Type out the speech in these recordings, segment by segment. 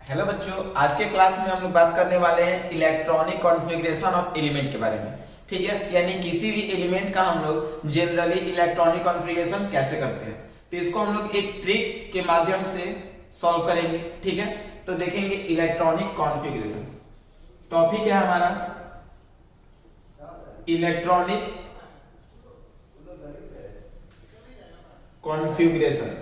Hello बच्चों, आज के क्लास में हम लोग बात करने वाले हैं इलेक्ट्रॉनिक कॉन्फ़िगरेशन ऑफ एलिमेंट के बारे में। ठीक है, यानी किसी भी एलिमेंट का हम लोग जनरली इलेक्ट्रॉनिक कॉन्फ़िगरेशन कैसे करते हैं, तो इसको हम लोग एक ट्रिक के माध्यम से सॉल्व करेंगे। ठीक है, तो देखेंगे इलेक्ट्रॉनिक कॉन्फ़िगरेशन। टॉपिक है हमारा इलेक्ट्रॉनिक कॉन्फ़िगरेशन।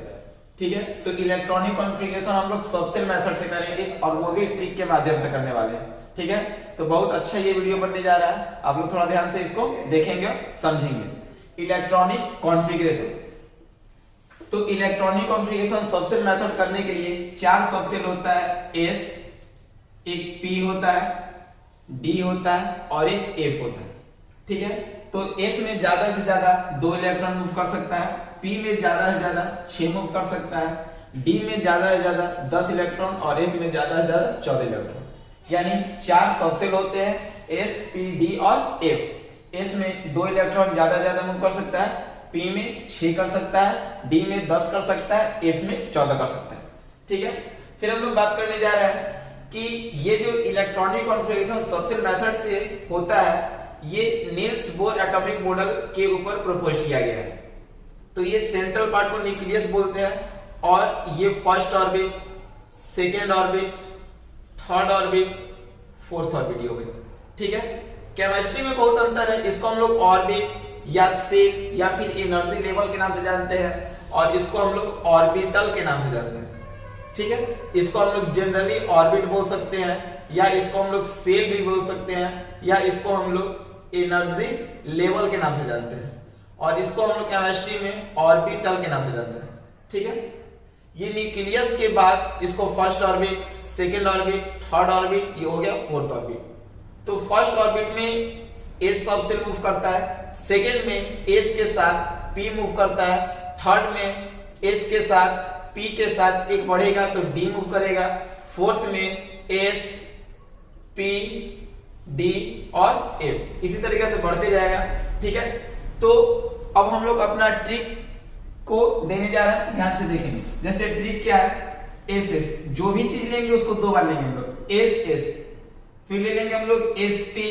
ठीक है, तो इलेक्ट्रॉनिक कॉन्फ़िगरेशन हम लोग सबसेल मेथड से करेंगे और वो भी ट्रिक के माध्यम से करने वाले हैं। ठीक है, तो बहुत अच्छा ये वीडियो बनने जा रहा है, आप लोग थोड़ा ध्यान से इसको देखेंगे और समझेंगे। इलेक्ट्रॉनिक कॉन्फ़िगरेशन, तो इलेक्ट्रॉनिक कॉन्फ़िगरेशन सबसेल मेथड करने के लिए 4 सबसेल होता है, एस, एक पी होता है, डी होता है और एक एफ होता है। ठीक है, तो एस में ज्यादा से ज्यादा 2 इलेक्ट्रॉन मूव कर सकता है, पी में ज्यादा से ज्यादा 6 मूव कर सकता है, डी में ज्यादा से ज्यादा 10 इलेक्ट्रॉन और एफ में ज्यादा से ज्यादा 14 इलेक्ट्रॉन। यानी 4 सबसेल होते हैं, एस, पी, डी और एफ। एस में 2 इलेक्ट्रॉन ज्यादा से ज्यादा मूव कर सकता है, पी में 6 कर सकता है, डी में 10 कर सकता है, एफ में 14 कर सकता है। ठीक है, फिर हम लोग बात करने जा रहे हैं कि ये जो इलेक्ट्रॉनिक कॉन्फ़िगरेशन सबसेल मेथड से होता है, ये नील्स बोर एटॉमिक मॉडल के ऊपर प्रपोज किया गया है। तो ये सेंट्रल पार्ट को न्यूक्लियस बोलते हैं और ये first orbit, second orbit, third orbit, fourth orbit ये हो गई। ठीक है, केमिस्ट्री में बहुत अंतर है, इसको हम लोग ऑर्बिट या सेल या फिर एनर्जी लेवल के नाम से जानते हैं और इसको हम लोग ऑर्बिटल के नाम से जानते हैं। ठीक है, इसको हम लोग जनरली ऑर्बिट बोल सकते हैं या इसको हम लोग सेल भी बोल सकते हैं या इसको हम लोग एनर्जी लेवल के नाम से जानते हैं और इसको हम लोग केमिस्ट्री में ऑर्बिटल के नाम से जानते हैं। ठीक है, ये न्यूक्लियस के बाद इसको first orbit, second orbit, third orbit, ये हो गया फोर्थ ऑर्बिट। तो फर्स्ट ऑर्बिट में एस सबसेल मूव करता है, सेकेंड में एस के साथ पी मूव करता है, थर्ड में एस के साथ पी के साथ एक बढ़ेगा तो डी मूव करेगा, फोर्थ में एस, पी, डी और एफ, इसी तरीके से बढ़ते जाएगा। ठीक है, तो अब हम लोग अपना ट्रिक को देने जा रहे हैं, ध्यान से देखेंगे। जैसे ट्रिक क्या है, एस एस, जो भी चीज लेंगे उसको 2 बार लेंगे हम लोग, एस एस, फिर ले लेंगे हम लोग एस पी,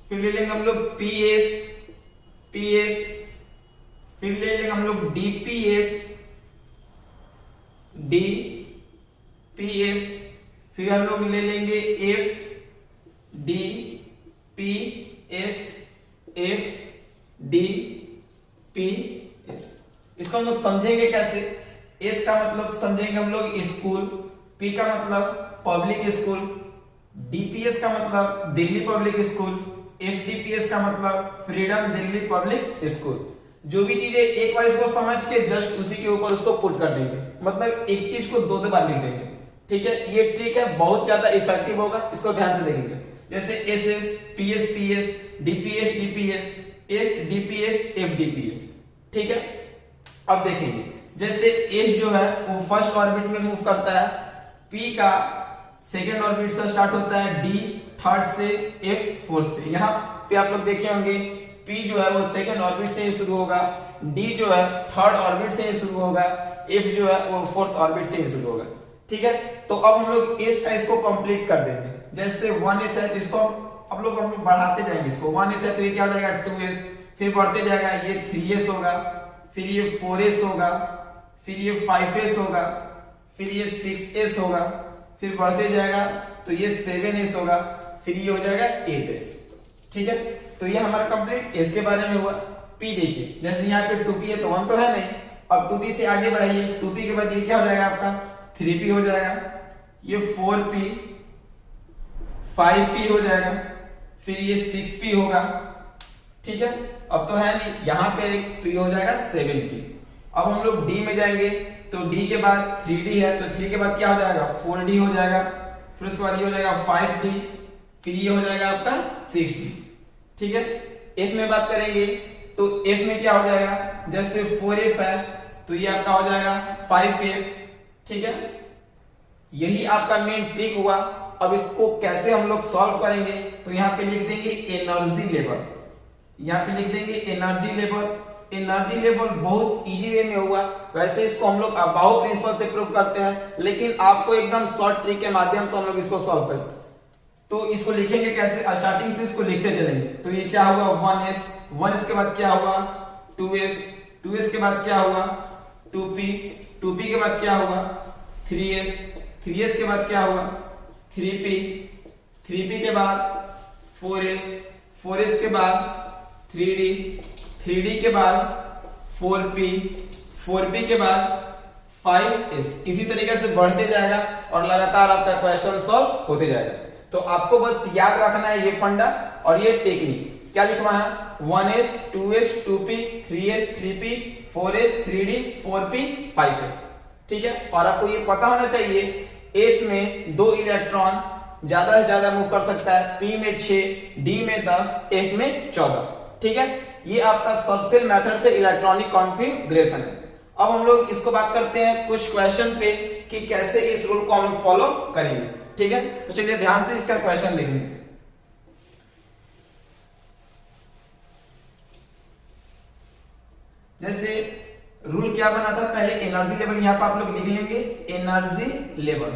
फिर ले लेंगे हम लोग पी एस, पी एस, फिर ले लेंगे हम लोग D P S, D P S, फिर हम लोग ले लेंगे F D P S, F D P S. इसको हम लोग समझेंगे कैसे। एस का मतलब समझेंगे हम लोग स्कूल, पी का मतलब पब्लिक स्कूल, डीपीएस का मतलब दिल्ली पब्लिक स्कूल, एफडीपीएस का मतलब फ्रीडम दिल्ली पब्लिक स्कूल। जो भी चीजें एक बार इसको समझ के जस्ट उसी के ऊपर उसको पुट कर देंगे, मतलब एक चीज को 2 बार लिख देंगे। ठीक है, ये ट्रिक है, बहुत ज्यादा इफेक्टिव होगा, इसको ध्यान से देखेंगे। जैसे S S, P S P S, DPS DPS, F DPS, F DPS. ठीक है, अब देखेंगे जैसे एस जो है वो फर्स्ट ऑर्बिट में मूव करता है, पी का सेकेंड ऑर्बिट से स्टार्ट होता है, डी थर्ड से, एफ फोर्थ से। यहाँ पे आप लोग देखे होंगे पी जो है वो सेकेंड ऑर्बिट से ही शुरू होगा, डी जो है थर्ड ऑर्बिट से ही शुरू होगा, एफ जो है वो फोर्थ ऑर्बिट से ही शुरू होगा। ठीक है, तो अब हम लोग एस का इसको कंप्लीट कर देंगे। जैसे 1s है तो इसको अब लोग हम बढ़ाते जाएंगे, इसको 1s है तो ये क्या हो जाएगा 2s, फिर बढ़ते जाएगा ये 3s होगा, फिर ये 4s होगा, फिर ये 5s होगा, फिर ये 6s होगा, फिर बढ़ते जाएगा तो ये 7s होगा, फिर ये हो जाएगा 8s। ठीक है, तो ये हमारा कंप्लीट एस के बारे में हुआ। पी देखिए, जैसे यहाँ पे 2p है तो 1 तो है नहीं, अब 2p से आगे बढ़ाइए, 2p के बाद ये क्या हो जाएगा आपका 3p हो जाएगा, ये 4p, 5p हो जाएगा, फिर ये 6p होगा। ठीक है, अब तो है नहीं यहाँ पे तो ये हो जाएगा 7p। अब हम लोग डी में जाएंगे तो डी के बाद 3d है तो 3 के बाद क्या हो जाएगा 4d हो जाएगा, फिर उसके बाद ये हो जाएगा 5d, फिर ये हो जाएगा आपका 6d। ठीक है, एफ में बात करेंगे तो एफ में क्या हो जाएगा, जैसे 4f है तो ये आपका हो जाएगा 5f। ठीक है, यही आपका मेन ट्रिक हुआ। अब इसको कैसे हम लोग सॉल्व करेंगे, तो यहाँ पे लिख देंगे एनर्जी लेवल, यहाँ पे लिख देंगे एनर्जी लेवल एनर्जी लेवल बहुत इजी वे में हुआ। वैसे इसको हम लोग अबाउ प्रिंसिपल से प्रूव करते हैं, लेकिन आपको एकदम शॉर्ट ट्रिक के माध्यम से हम लोग इसको सॉल्व करें। तो इसको लिखेंगे कैसे, स्टार्टिंग से इसको लिखते चलेंगे। तो ये क्या हुआ 1s, 1s के बाद क्या हुआ 2s, 2s के बाद क्या हुआ 2p, 2p के बाद क्या हुआ 3s, 3s के बाद क्या हुआ 3p, 3p के बाद 4s, 4s के बाद 3d, 3d के बाद 4p, 4p के बाद 5s। इसी तरीके से बढ़ते जाएगा और लगातार आपका क्वेश्चन सॉल्व होते जाएगा। तो आपको बस याद रखना है ये फंडा और ये टेक्निक। क्या लिखवाना है 1s, 2s, 2p, 3s, 3p, 4s, 3d, 4p, 5s। ठीक है, और आपको ये पता होना चाहिए s में 2 इलेक्ट्रॉन ज्यादा से ज्यादा मूव कर सकता है, p में 6, d में 10, f में 14। ठीक है, ये आपका सबसेल मेथड से इलेक्ट्रॉनिक कॉन्फ़िगरेशन है। अब हम लोग इसको बात करते हैं कुछ क्वेश्चन पे कि कैसे इस रूल को हम लोग फॉलो करेंगे। ठीक है, तो चलिए ध्यान से इसका क्वेश्चन देखेंगे। जैसे रूल क्या बना था, पहले एनर्जी लेवल यहां पर आप लोग लिख लेंगे। एनर्जी लेवल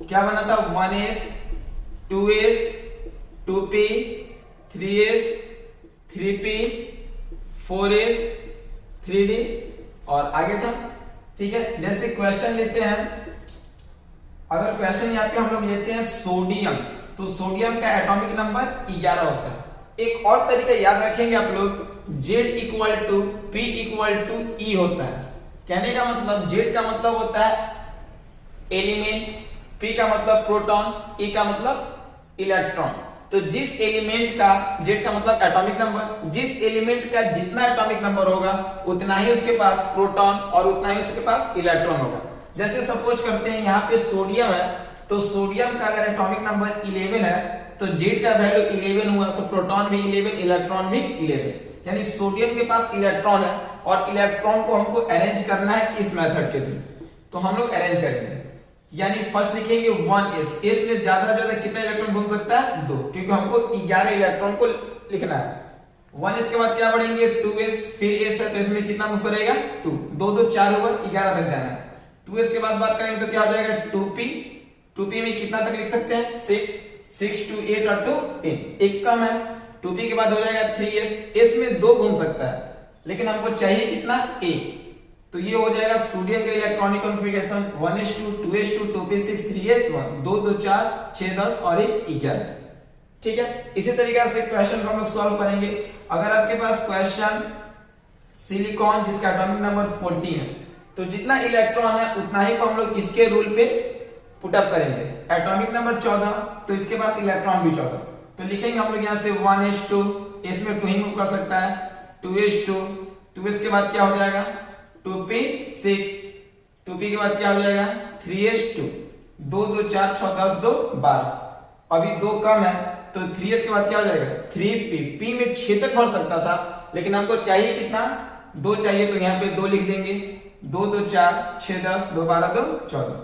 क्या बना था 1s, 2s, 2p, 3s, 3p, 4s, 3d और आगे था। ठीक है, जैसे क्वेश्चन लेते हैं, अगर क्वेश्चन यहाँ पे हम लोग लेते हैं सोडियम, तो सोडियम का एटॉमिक नंबर 11 होता है। एक और तरीका याद रखेंगे आप लोग, Z equal to P equal to E होता है। कहने का मतलब Z का मतलब होता है एलिमेंट, P का मतलब प्रोटॉन, E का मतलब इलेक्ट्रॉन। तो जिस एलिमेंट का, Z का मतलब एटॉमिक नंबर, जिस एलिमेंट का जितना एटॉमिक नंबर होगा उतना ही उसके पास प्रोटॉन और उतना ही उसके पास इलेक्ट्रॉन होगा। जैसे सपोज करते हैं यहाँ पे सोडियम है, तो सोडियम का अगर एटॉमिक नंबर 11 है तो Z का वैल्यू 11 हुआ, तो प्रोटॉन भी 11, इलेक्ट्रॉन भी 11। यानी सोडियम के पास इलेक्ट्रॉन है और इलेक्ट्रॉन को हमको अरेंज करना है इस मेथड के थ्रू। तो हम लोग अरेंज करेंगे, यानी फर्स्ट लिखेंगे 1s, s में ज्यादा से ज्यादा कितना इलेक्ट्रॉन घूम सकता है 2, क्योंकि हमको 11 इलेक्ट्रॉन को लिखना है। 1s के बाद क्या बढ़ेंगे 2s, फिर s है तो इसमें कितना मूव करेगा 2, 2 2 4 हुआ, 11 तक जाना है। 2s के बाद बात करेंगे तो क्या हो जाएगा 2p, 2p में कितना तक लिख सकते हैं 6, 6 2 8 और 2 10, एक कम है। 2p के बाद हो जाएगा 3s, s में 2 घूम सकता है लेकिन हमको चाहिए कितना 1, तो ये हो जाएगा सोडियम का electronic configuration 1s2 2s2 2p6 3s1, 2 2 4 6 10 और 1 11। ठीक है, इसी तरीके से क्वेश्चन को हम लोग सॉल्व करेंगे। अगर आपके पास क्वेश्चन सिलिकॉन जिसका एटॉमिक नंबर 14 है, तो जितना इलेक्ट्रॉन है उतना ही को हम लोग इसके रूल पे पुट अप करेंगे। एटॉमिक नंबर 14 तो इसके पास इलेक्ट्रॉन भी 14, तो लिखेंगे हम लोग यहाँ से 1s2, इसमें 2 ही मूव कर सकता है, 2s2, 2s के बाद क्या हो जाएगा 2p6, 2p के बाद क्या हो जाएगा 3s2, 2 2 4 6 10 2 12, अभी 2 कम है तो 3s के बाद क्या हो जाएगा 3p, p में 6 तक बढ़ सकता था लेकिन हमको चाहिए कितना 2 चाहिए, तो यहाँ पे 2 लिख देंगे, 2 2 4 6 10 2 12 2 14।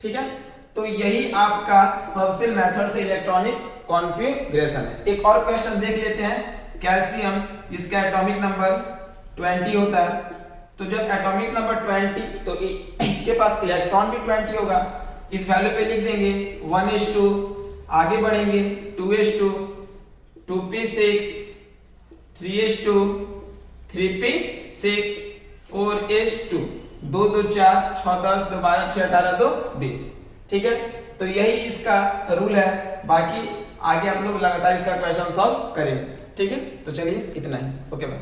ठीक है, तो यही आपका सबसेल मेथड से इलेक्ट्रॉनिक कॉन्फ़िगरेशन है। एक और क्वेश्चन देख लेते हैं, कैल्शियम जिसका एटॉमिक नंबर 20 होता है, तो जब एटॉमिक नंबर 20 तो इसके पास इलेक्ट्रॉन भी 20 होगा, इस वैल्यू पे लिख देंगे 1s2, आगे बढ़ेंगे 2s2, 2p6, 3s2, 3p6, 4s2, 2 2 4 6 10 2 12 6 18 2 20। ठीक है, तो यही इसका रूल है, बाकी आगे आप लोग लगातार इसका क्वेश्चन सॉल्व करेंगे। ठीक है, तो चलिए इतना ही, ओके बाय।